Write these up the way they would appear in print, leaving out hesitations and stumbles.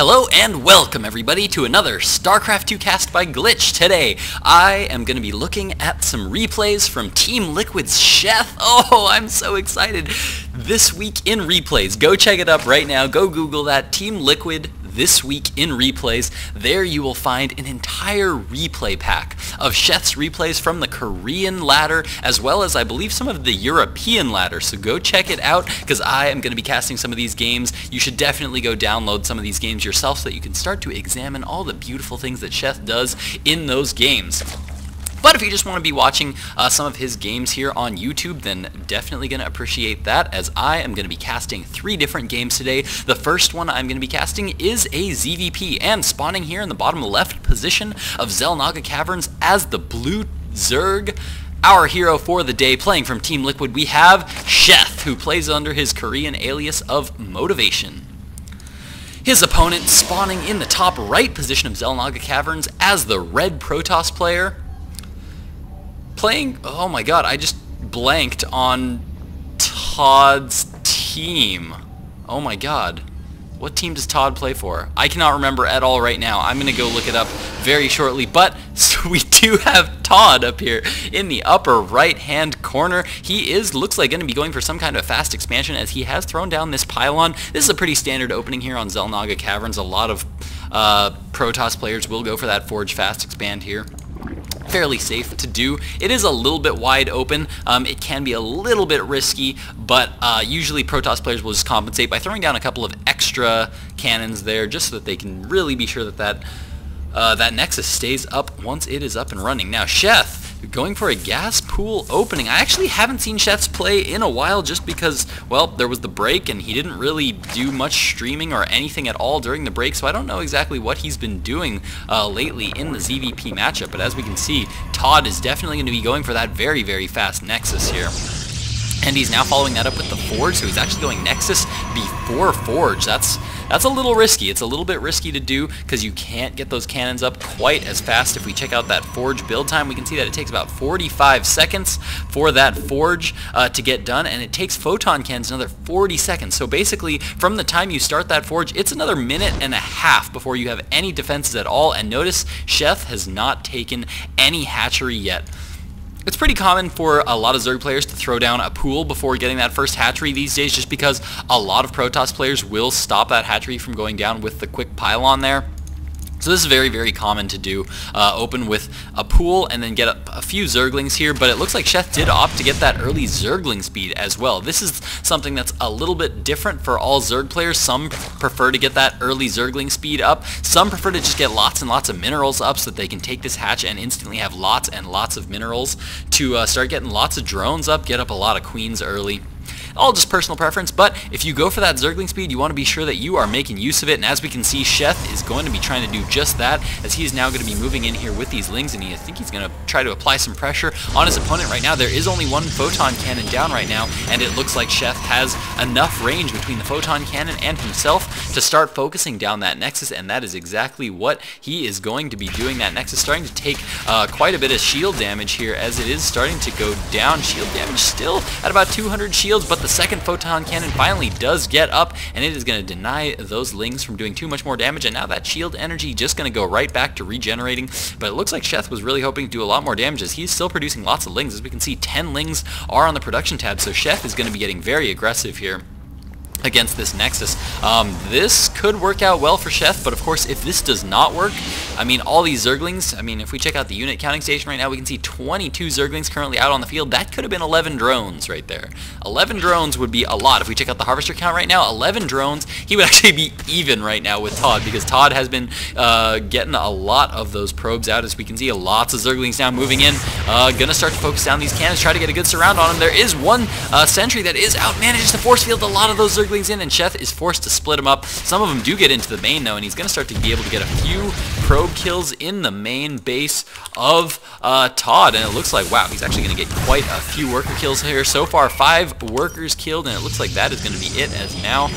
Hello and welcome everybody to another StarCraft 2 cast by Glitch. Today I am going to be looking at some replays from Team Liquid's Sheth. Oh, I'm so excited. This week in replays. Go check it up right now. Go Google that. Team Liquid This Week in Replays. There you will find an entire replay pack of Sheth's replays from the Korean ladder, as well as I believe some of the European ladder. So go check it out, because I am going to be casting some of these games. You should definitely go download some of these games yourself so that you can start to examine all the beautiful things that Sheth does in those games. But if you just want to be watching some of his games here on YouTube, then definitely going to appreciate that, as I am going to be casting 3 different games today. The first one I'm going to be casting is a ZVP, and spawning here in the bottom left position of Xel'Naga Caverns as the blue Zerg. Our hero for the day, playing from Team Liquid, we have Sheth, who plays under his Korean alias of Motivation. His opponent spawning in the top right position of Xel'Naga Caverns as the red Protoss player. Playing, oh my god, I just blanked on ToD's team. Oh my god. What team does ToD play for? I cannot remember at all right now. I'm going to go look it up very shortly. But so we do have ToD up here in the upper right-hand corner. He looks like going to be going for some kind of fast expansion, as he has thrown down this pylon. This is a pretty standard opening here on Xel'Naga Caverns. A lot of Protoss players will go for that Forge fast expand here. Fairly safe to do. It is a little bit wide open. It can be a little bit risky, but usually Protoss players will just compensate by throwing down a couple of extra cannons there, just so that they can really be sure that that Nexus stays up once it is up and running. Now Sheth going for a gas pool opening. I actually haven't seen Sheth's play in a while, just because, well, there was the break and he didn't really do much streaming or anything at all during the break, so I don't know exactly what he's been doing lately in the ZVP matchup. But as we can see, ToD is definitely going to be going for that very, very fast Nexus here. And he's now following that up with the Forge, so he's actually going Nexus before Forge. That's a little risky. It's a little bit risky to do, because you can't get those cannons up quite as fast. If we check out that Forge build time, we can see that it takes about 45 seconds for that Forge to get done, and it takes Photon Cannons another 40 seconds. So basically, from the time you start that Forge, it's another minute and a half before you have any defenses at all. And notice, Sheth has not taken any hatchery yet. It's pretty common for a lot of Zerg players to throw down a pool before getting that first hatchery these days, just because a lot of Protoss players will stop that hatchery from going down with the quick pylon there. So this is very, very common to do. Open with a pool and then get a few Zerglings here, but it looks like Sheth did opt to get that early Zergling speed as well. This is something that's a little bit different for all Zerg players. Some prefer to get that early Zergling speed up. Some prefer to just get lots and lots of minerals up so that they can take this hatch and instantly have lots and lots of minerals to start getting lots of drones up, get up a lot of queens early. All just personal preference, but if you go for that Zergling speed, you want to be sure that you are making use of it. And as we can see, Sheth is going to be trying to do just that, as he is now going to be moving in here with these Lings, and I think he's going to try to apply some pressure on his opponent right now. There is only one Photon Cannon down right now, and it looks like Sheth has enough range between the Photon Cannon and himself to start focusing down that Nexus, and that is exactly what he is going to be doing. That Nexus starting to take quite a bit of shield damage here, as it is starting to go down. Shield damage still at about 200 shields, but the second Photon Cannon finally does get up, and it is going to deny those Lings from doing too much more damage, and now that shield energy just going to go right back to regenerating. But it looks like Sheth was really hoping to do a lot more damage, as he's still producing lots of Lings. As we can see, 10 Lings are on the production tab, so Sheth is going to be getting very aggressive here against this Nexus. This could work out well for Sheth, but of course, if this does not work, I mean, all these Zerglings, I mean, if we check out the unit counting station right now, we can see 22 Zerglings currently out on the field. That could have been 11 drones right there. 11 drones would be a lot. If we check out the Harvester count right now, 11 drones, he would actually be even right now with ToD, because ToD has been getting a lot of those probes out. As we can see, lots of Zerglings now moving in. Gonna start to focus down these cannons, try to get a good surround on them. There is one sentry that is out, manages to force field a lot of those Zerglings in, and Sheth is forced to split them up. Some of them do get into the main though, and he's going to start to be able to get a few probe kills in the main base of ToD, and it looks like, wow, he's actually going to get quite a few worker kills here. So far, 5 workers killed, and it looks like that is going to be it, as now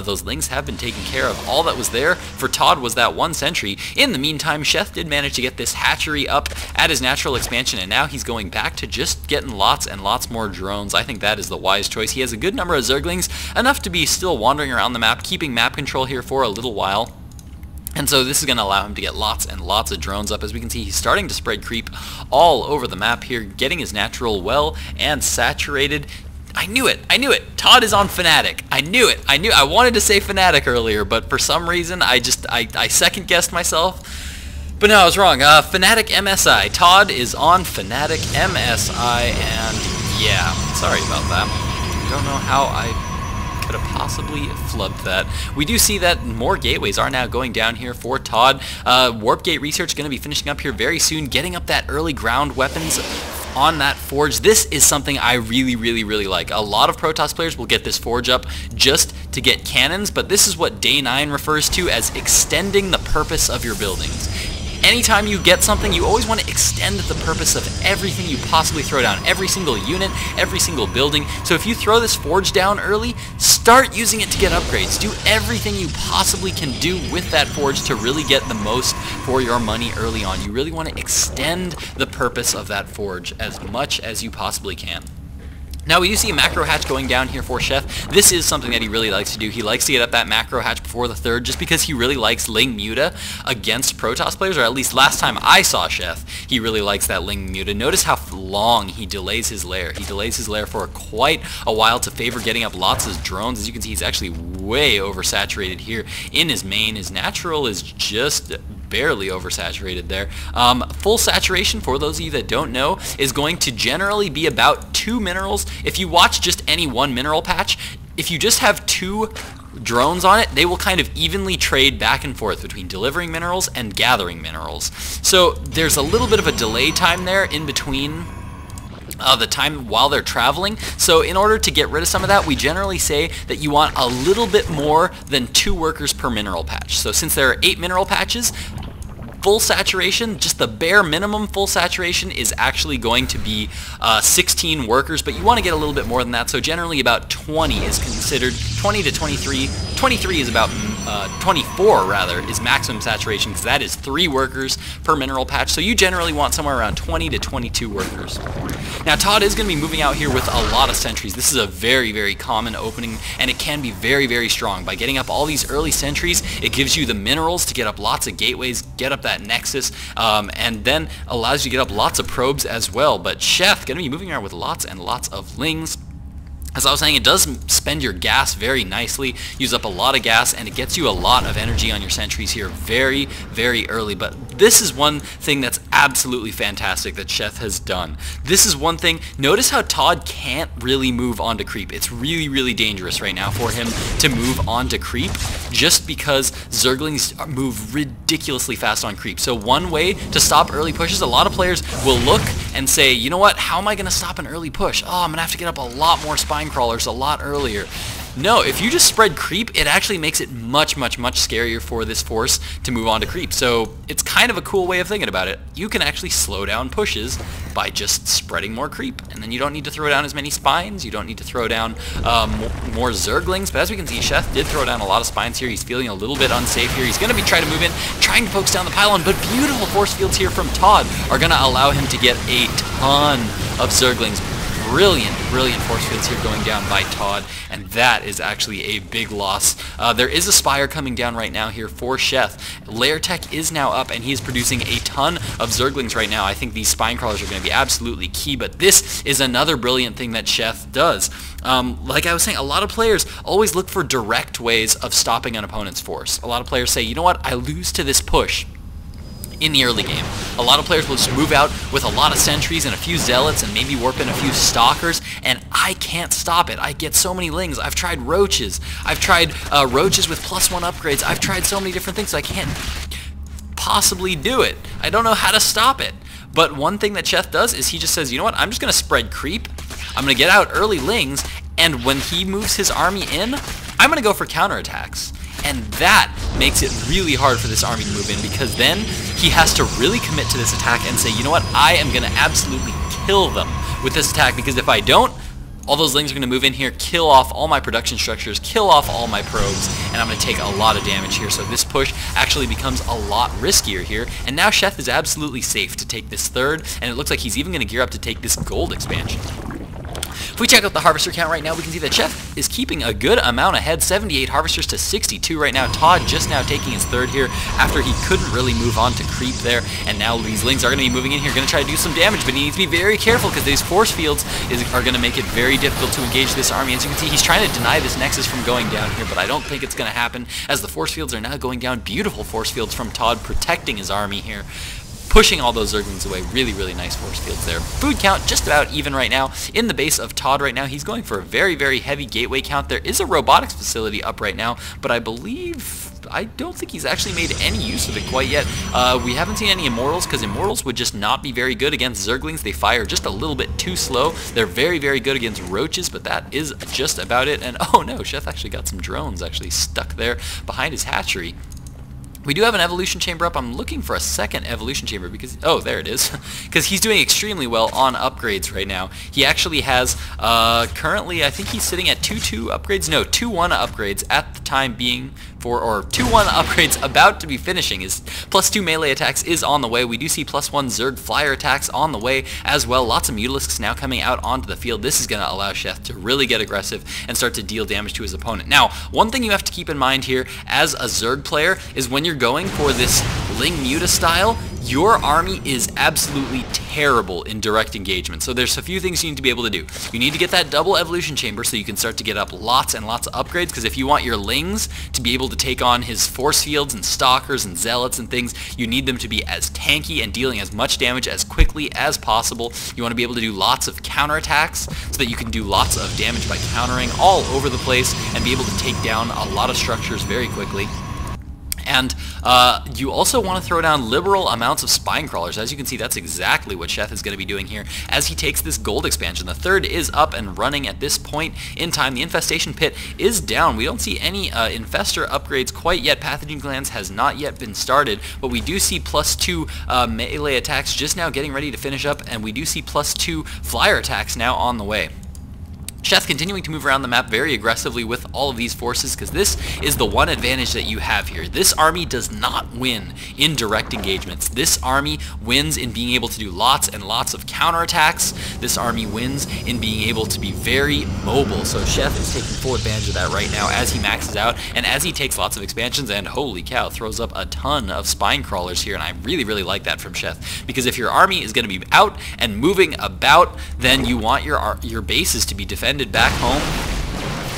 those Lings have been taken care of. All that was there for ToD was that one sentry. In the meantime, Sheth did manage to get this hatchery up at his natural expansion, and now he's going back to just getting lots and lots more drones. I think that is the wise choice. He has a good number of Zerglings, enough to be still wandering around the map, keeping map control here for a little while. And so this is going to allow him to get lots and lots of drones up. As we can see, he's starting to spread creep all over the map here, getting his natural well and saturated. I knew it! I knew it! ToD is on Fnatic. I knew it! I wanted to say Fnatic earlier, but for some reason I second guessed myself. But no, I was wrong. Fnatic MSI. ToD is on Fnatic MSI, and yeah, sorry about that. I don't know how I could have possibly flubbed that. We do see that more gateways are now going down here for ToD. Warp Gate research going to be finishing up here very soon, getting up that early ground weapons on that forge. This is something I really like. A lot of Protoss players will get this forge up just to get cannons, but this is what Day 9 refers to as extending the purpose of your buildings. Anytime you get something, you always want to extend the purpose of everything you possibly throw down. Every single unit, every single building. So if you throw this forge down early, start using it to get upgrades. Do everything you possibly can do with that forge to really get the most for your money early on. You really want to extend the purpose of that forge as much as you possibly can. Now we do see a macro hatch going down here for Sheth. This is something that he really likes to do. He likes to get up that macro hatch before the third just because he really likes Ling Muta against Protoss players, or at least last time I saw Sheth, he really likes that Ling Muta. Notice how long he delays his lair. He delays his lair for quite a while to favor getting up lots of drones. As you can see, he's actually way oversaturated here in his main. His natural is just barely oversaturated there. Full saturation, for those of you that don't know, is going to generally be about 2 minerals. If you watch just any one mineral patch, if you just have 2 drones on it, they will kind of evenly trade back and forth between delivering minerals and gathering minerals. So there's a little bit of a delay time there in between the time while they're traveling. So in order to get rid of some of that, we generally say that you want a little bit more than 2 workers per mineral patch. So since there are 8 mineral patches, full saturation, just the bare minimum full saturation, is actually going to be 16 workers, but you want to get a little bit more than that. So generally about 20 is considered, 20 to 23, 23 is about 24 rather is maximum saturation, because that is 3 workers per mineral patch. So you generally want somewhere around 20 to 22 workers. Now ToD is going to be moving out here with a lot of sentries. This is a very common opening, and it can be very strong. By getting up all these early sentries, it gives you the minerals to get up lots of gateways, get up that nexus, and then allows you to get up lots of probes as well. But Sheth going to be moving around with lots and lots of lings. As I was saying, it does spend your gas very nicely, use up a lot of gas, and it gets you a lot of energy on your sentries here very early. But this is one thing that's absolutely fantastic that Sheth has done. This is one thing, notice how ToD can't really move onto creep. It's really dangerous right now for him to move onto creep, just because Zerglings move ridiculously fast on creep. So one way to stop early pushes, a lot of players will look and say, you know what, how am I going to stop an early push? Oh, I'm going to have to get up a lot more spine crawlers a lot earlier. No, if you just spread creep, it actually makes it much scarier for this force to move on to creep. So it's kind of a cool way of thinking about it. You can actually slow down pushes by just spreading more creep, and then you don't need to throw down as many spines, you don't need to throw down more Zerglings. But as we can see, Sheth did throw down a lot of spines here. He's feeling a little bit unsafe here. He's going to be trying to move in, trying to focus down the pylon, but beautiful force fields here from ToD are going to allow him to get a ton of Zerglings. Brilliant force fields here going down by ToD, and that is actually a big loss. There is a Spire coming down right now here for Sheth. Lair Tech is now up, and he is producing a ton of Zerglings right now. I think these spine crawlers are going to be absolutely key, but this is another brilliant thing that Sheth does. Like I was saying, a lot of players always look for direct ways of stopping an opponent's force. A lot of players say, you know what, I lose to this push in the early game. A lot of players will just move out with a lot of sentries and a few zealots and maybe warp in a few stalkers, and I can't stop it. I get so many lings. I've tried roaches. I've tried roaches with +1 upgrades. I've tried so many different things, so I can't possibly do it. I don't know how to stop it. But one thing that Sheth does is he just says, you know what, I'm just going to spread creep. I'm going to get out early lings, and when he moves his army in, I'm going to go for counterattacks. And that makes it really hard for this army to move in, because then he has to really commit to this attack and say, you know what, I am going to absolutely kill them with this attack, because if I don't, all those lings are going to move in here, kill off all my production structures, kill off all my probes, and I'm going to take a lot of damage here. So this push actually becomes a lot riskier here, and now Sheth is absolutely safe to take this third, and it looks like he's even going to gear up to take this gold expansion. If we check out the harvester count right now, we can see that Sheth is keeping a good amount ahead, 78 harvesters to 62 right now. ToD just now taking his third here after he couldn't really move on to creep there, and now these lings are going to be moving in here, going to try to do some damage, but he needs to be very careful because these force fields are going to make it very difficult to engage this army. As you can see, he's trying to deny this nexus from going down here, but I don't think it's going to happen as the force fields are now going down. Beautiful force fields from ToD protecting his army here, pushing all those Zerglings away. Really, really nice force fields there. Food count just about even right now. In the base of ToD right now, he's going for a very, very heavy gateway count. There is a robotics facility up right now, but I don't think he's actually made any use of it quite yet. We haven't seen any Immortals, because Immortals would just not be very good against Zerglings. They fire just a little bit too slow. They're very, very good against Roaches, but that is just about it. And oh no, Sheth actually got some drones actually stuck there behind his hatchery. We do have an evolution chamber up. I'm looking for a second evolution chamber because, oh, there it is. Because he's doing extremely well on upgrades right now. He actually has, currently, I think he's sitting at 2-2 upgrades. No, 2-1 upgrades at the time being or 2-1 upgrades about to be finishing. His +2 melee attacks is on the way. We do see +1 Zerg flyer attacks on the way as well. Lots of Mutalisks now coming out onto the field. This is going to allow Sheth to really get aggressive and start to deal damage to his opponent. Now, one thing you have to keep in mind here as a Zerg player is when you're going for this Ling Muta style, your army is absolutely terrible in direct engagement. So there's a few things you need to be able to do. You need to get that double evolution chamber so you can start to get up lots and lots of upgrades, because if you want your Lings to be able to take on his force fields and stalkers and zealots and things, you need them to be as tanky and dealing as much damage as quickly as possible. You want to be able to do lots of counterattacks so that you can do lots of damage by countering all over the place and be able to take down a lot of structures very quickly. And you also want to throw down liberal amounts of spine crawlers. As you can see, that's exactly what Sheth is going to be doing here as he takes this gold expansion. The third is up and running at this point in time. The infestation pit is down. We don't see any infestor upgrades quite yet. Pathogen glands has not yet been started, but we do see +2 melee attacks just now getting ready to finish up, and we do see +2 flyer attacks now on the way. Sheth continuing to move around the map very aggressively with all of these forces, because this is the one advantage that you have here. This army does not win in direct engagements. This army wins in being able to do lots and lots of counterattacks. This army wins in being able to be very mobile. So Sheth is taking full advantage of that right now as he maxes out and as he takes lots of expansions, and holy cow, throws up a ton of spine crawlers here, and I really, really like that from Sheth, because if your army is going to be out and moving about, then you want your bases to be defended back home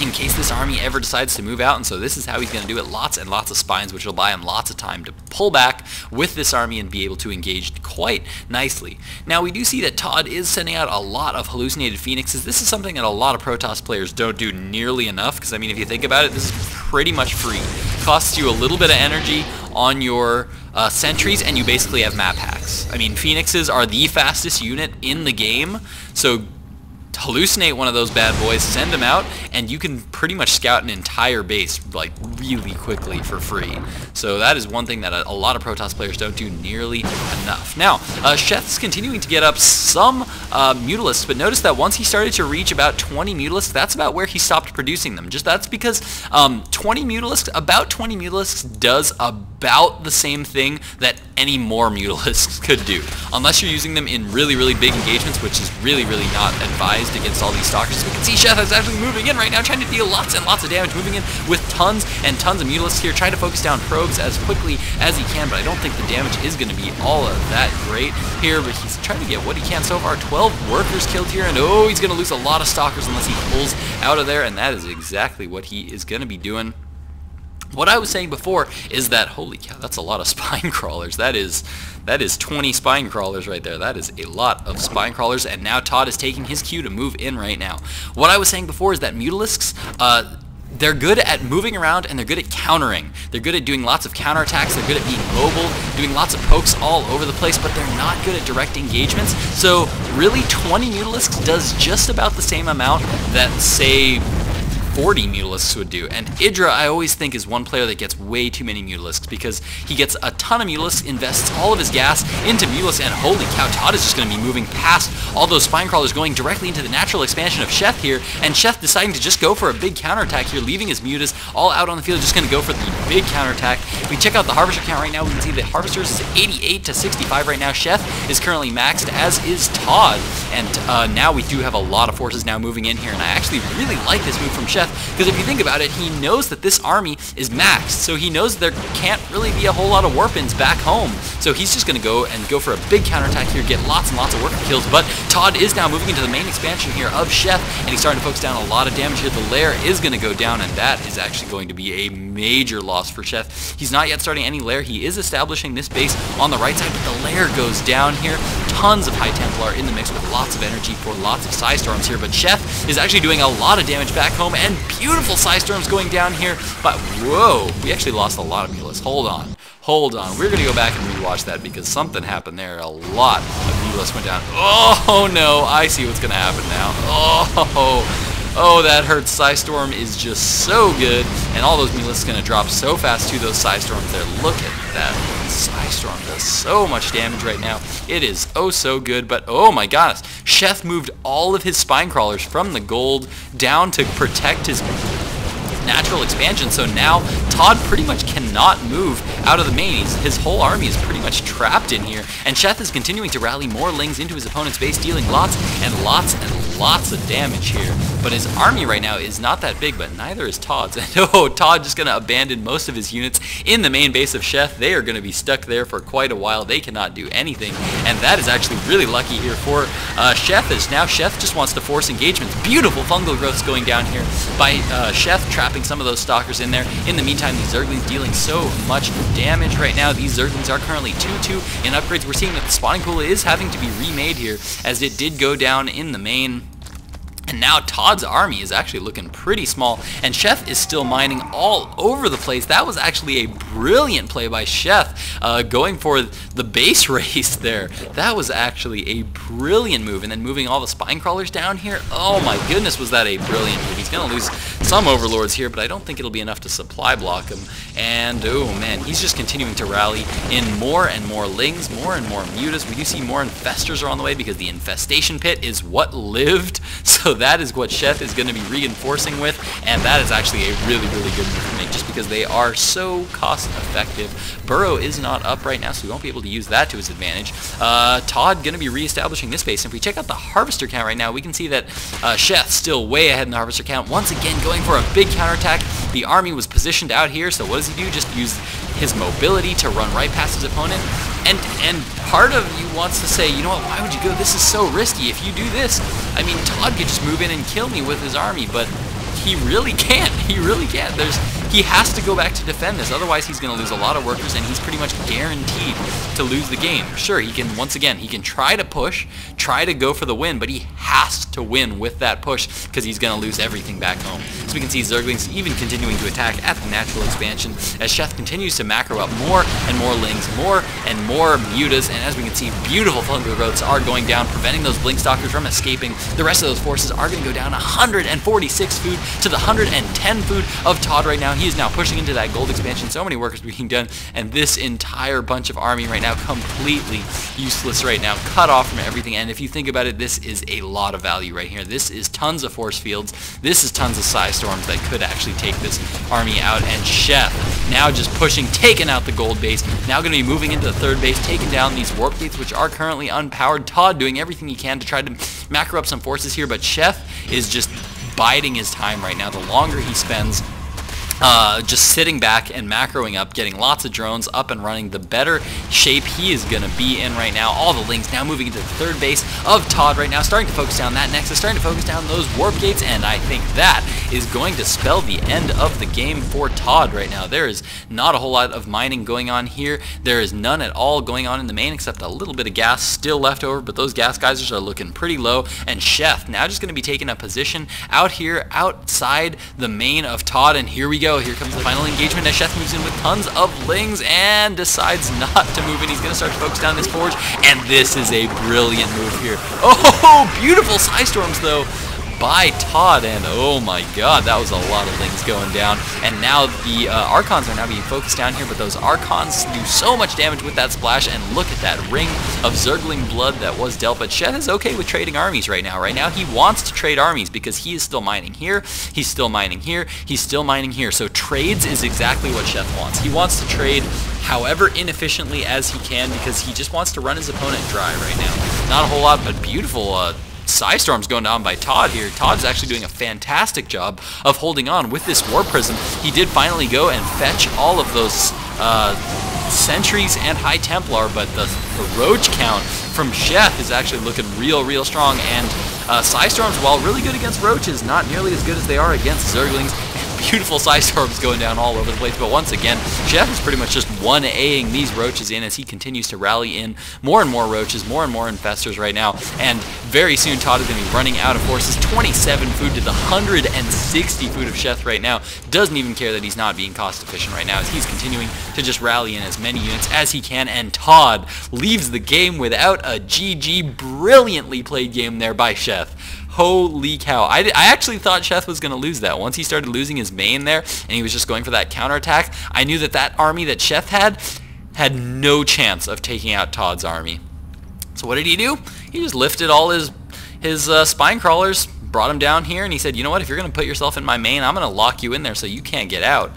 in case this army ever decides to move out. And so this is how he's going to do it. Lots and lots of spines, which will buy him lots of time to pull back with this army and be able to engage quite nicely. Now, we do see that ToD is sending out a lot of hallucinated phoenixes. This is something that a lot of Protoss players don't do nearly enough, because I mean, if you think about it, this is pretty much free. It costs you a little bit of energy on your sentries, and you basically have map hacks. I mean, phoenixes are the fastest unit in the game, so hallucinate one of those bad boys, send them out, and you can pretty much scout an entire base like really quickly for free. So that is one thing that a lot of Protoss players don't do nearly enough. Now, Sheth's continuing to get up some Mutalisks, but notice that once he started to reach about 20 Mutalisks, that's about where he stopped producing them. That's because 20 Mutalisks does about the same thing that any more Mutalisks could do, unless you're using them in really, really big engagements, which is really, really not advised against all these stalkers. We can see Sheth is actually moving in right now, trying to deal lots and lots of damage, moving in with tons and tons of Mutalisks here, trying to focus down probes as quickly as he can, but I don't think the damage is going to be all of that great here, but he's trying to get what he can so far. 12 workers killed here, and oh, he's going to lose a lot of stalkers unless he pulls out of there, and that is exactly what he is going to be doing. What I was saying before is that, holy cow, that's a lot of spine crawlers. That is 20 spine crawlers right there. That is a lot of spine crawlers, and now ToD is taking his cue to move in right now. What I was saying before is that Mutalisks, they're good at moving around, and they're good at countering. They're good at doing lots of counterattacks. They're good at being mobile, doing lots of pokes all over the place, but they're not good at direct engagements. So really, 20 Mutalisks does just about the same amount that, say, 40 Mutalisks would do. And Idra, I always think, is one player that gets way too many Mutalisks because he gets a ton of Mutalisks, invests all of his gas into Mutalisks, and holy cow, ToD is just going to be moving past all those Spine Crawlers, going directly into the natural expansion of Sheth here, and Sheth deciding to just go for a big counterattack here, leaving his Mutas all out on the field, just going to go for the big counterattack. If we check out the Harvester count right now, we can see that Harvesters is 88 to 65 right now. Sheth is currently maxed, as is ToD, and now we do have a lot of forces now moving in here, and I actually really like this move from Sheth, because if you think about it, he knows that this army is maxed, so he knows there can't really be a whole lot of Warpins back home, so he's just going to go for a big counterattack here, get lots and lots of worker kills. But ToD is now moving into the main expansion here of Sheth, and he's starting to focus down a lot of damage here. The lair is going to go down, and that is actually going to be a major loss for Sheth. He's not yet starting any lair. He is establishing this base on the right side, but the lair goes down here. Tons of High Templar in the mix with lots of energy for lots of Psystorms here, but Sheth is actually doing a lot of damage back home, and beautiful Psystorms going down here. But whoa, we actually lost a lot of Mutalisks. Hold on, we're going to go back and rewatch that because something happened there. A lot of Mutalisks went down. Oh no, I see what's going to happen now. Oh, that hurts. Psystorm is just so good, and all those Mutalisks going to drop so fast to those Psystorms there. Look at that. Psystorm does so much damage right now. It is oh so good, but oh my goodness. Sheth moved all of his Spine Crawlers from the gold down to protect his natural expansion, so now ToD pretty much cannot move out of the main. His whole army is pretty much trapped in here, and Sheth is continuing to rally more Lings into his opponent's base, dealing lots and lots and lots of damage here. But his army right now is not that big, but neither is ToD's. And oh, ToD just going to abandon most of his units in the main base of Sheth. They are going to be stuck there for quite a while. They cannot do anything, and that is actually really lucky here for Sheth, as now Sheth just wants to force engagements. Beautiful fungal growths going down here by Sheth, trapping some of those Stalkers in there. In the meantime, these Zerglings dealing so much damage right now. These Zerglings are currently 2-2 in upgrades. We're seeing that the spawning pool is having to be remade here, as it did go down in the main. And now ToD's army is actually looking pretty small, and Sheth is still mining all over the place. That was actually a brilliant play by Sheth, going for the base race there. That was actually a brilliant move, and then moving all the Spine Crawlers down here. Oh my goodness, was that a brilliant move. He's going to lose some Overlords here, but I don't think it'll be enough to supply block him. And oh man, he's just continuing to rally in more and more Lings, more and more Mutas. We do see more Infestors are on the way because the Infestation Pit is what lived, so that is what Sheth is going to be reinforcing with, and that is actually a really, really good move to make just because they are so cost effective. Burrow is not up right now, so we won't be able to use that to his advantage. ToD going to be reestablishing this base, and if we check out the Harvester count right now, we can see that Sheth still way ahead in the Harvester count, once again going for a big counterattack. The army was positioned out here, so what does he do? Just use his mobility to run right past his opponent. And part of you wants to say, you know what, why would you go? This is so risky. If you do this, I mean, ToD could just move in and kill me with his army, but he really can't. He really can't. He has to go back to defend this, otherwise he's going to lose a lot of workers, and he's pretty much guaranteed to lose the game. Sure, he can, once again, he can try to push, try to go for the win, but he has to win with that push because he's going to lose everything back home. So we can see Zerglings even continuing to attack at the natural expansion as Sheth continues to macro up more and more Lings, more and more Mutas, and as we can see, beautiful fungal growths are going down, preventing those Blink Stalkers from escaping. The rest of those forces are going to go down 146 food to the 110 food of ToD right now. He is now pushing into that gold expansion. So many workers being done, and this entire bunch of army right now completely useless right now, cut off from everything. And if you think about it, this is a lot of value right here. This is tons of force fields. This is tons of Psystorms that could actually take this army out. And Sheth now just pushing, taking out the gold base. Now going to be moving into the third base, taking down these warp gates, which are currently unpowered. ToD doing everything he can to try to macro up some forces here, but Sheth is just biding his time right now. The longer he spends just sitting back and macroing up, getting lots of drones up and running, the better shape he is going to be in right now. All the Lings now moving into the third base of ToD right now, starting to focus down that Nexus, starting to focus down those warp gates, and I think that is going to spell the end of the game for ToD right now. There is not a whole lot of mining going on here. There is none at all going on in the main except a little bit of gas still left over, but those gas geysers are looking pretty low, and Sheth now just going to be taking a position out here outside the main of ToD, and here we go. Here comes the final engagement as Sheth moves in with tons of Lings and decides not to move in. He's going to start to focus down this forge, and this is a brilliant move here. Oh, beautiful Psystorms though. by ToD, and oh my god, that was a lot of things going down. And now the Archons are now being focused down here, but those Archons do so much damage with that splash, and look at that ring of Zergling blood that was dealt. But Sheth is okay with trading armies right now. Right now he wants to trade armies because he is still mining here, he's still mining here, he's still mining here. So trades is exactly what Sheth wants. He wants to trade however inefficiently as he can because he just wants to run his opponent dry right now. Not a whole lot, but beautiful Psystorm's going down by ToD here. ToD's actually doing a fantastic job of holding on with this War Prism. He did finally go and fetch all of those Sentries and High Templar, but the Roach count from Sheth is actually looking real strong, and Psystorms, while really good against Roaches, not nearly as good as they are against Zerglings. Beautiful Psystorms going down all over the place, but once again, Sheth is pretty much just 1Aing these Roaches in as he continues to rally in more and more Roaches, more and more Infestors right now, and very soon ToD is going to be running out of forces. 27 food to the 160 food of Sheth right now. Doesn't even care that he's not being cost efficient right now as he's continuing to just rally in as many units as he can, and ToD leaves the game without a GG. Brilliantly played game there by Sheth. Holy cow. I actually thought Sheth was going to lose that. Once he started losing his main there, and he was just going for that counterattack, I knew that that army that Sheth had no chance of taking out ToD's army. So what did he do? He just lifted all his spine crawlers, brought him down here, and he said, you know what, if you're going to put yourself in my main, I'm going to lock you in there so you can't get out.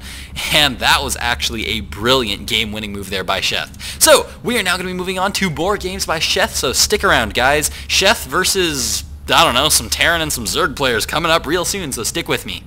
And that was actually a brilliant game-winning move there by Sheth. So we are now going to be moving on to more games by Sheth, so stick around, guys. Sheth versus, I don't know, some Terran and some Zerg players coming up real soon, so stick with me.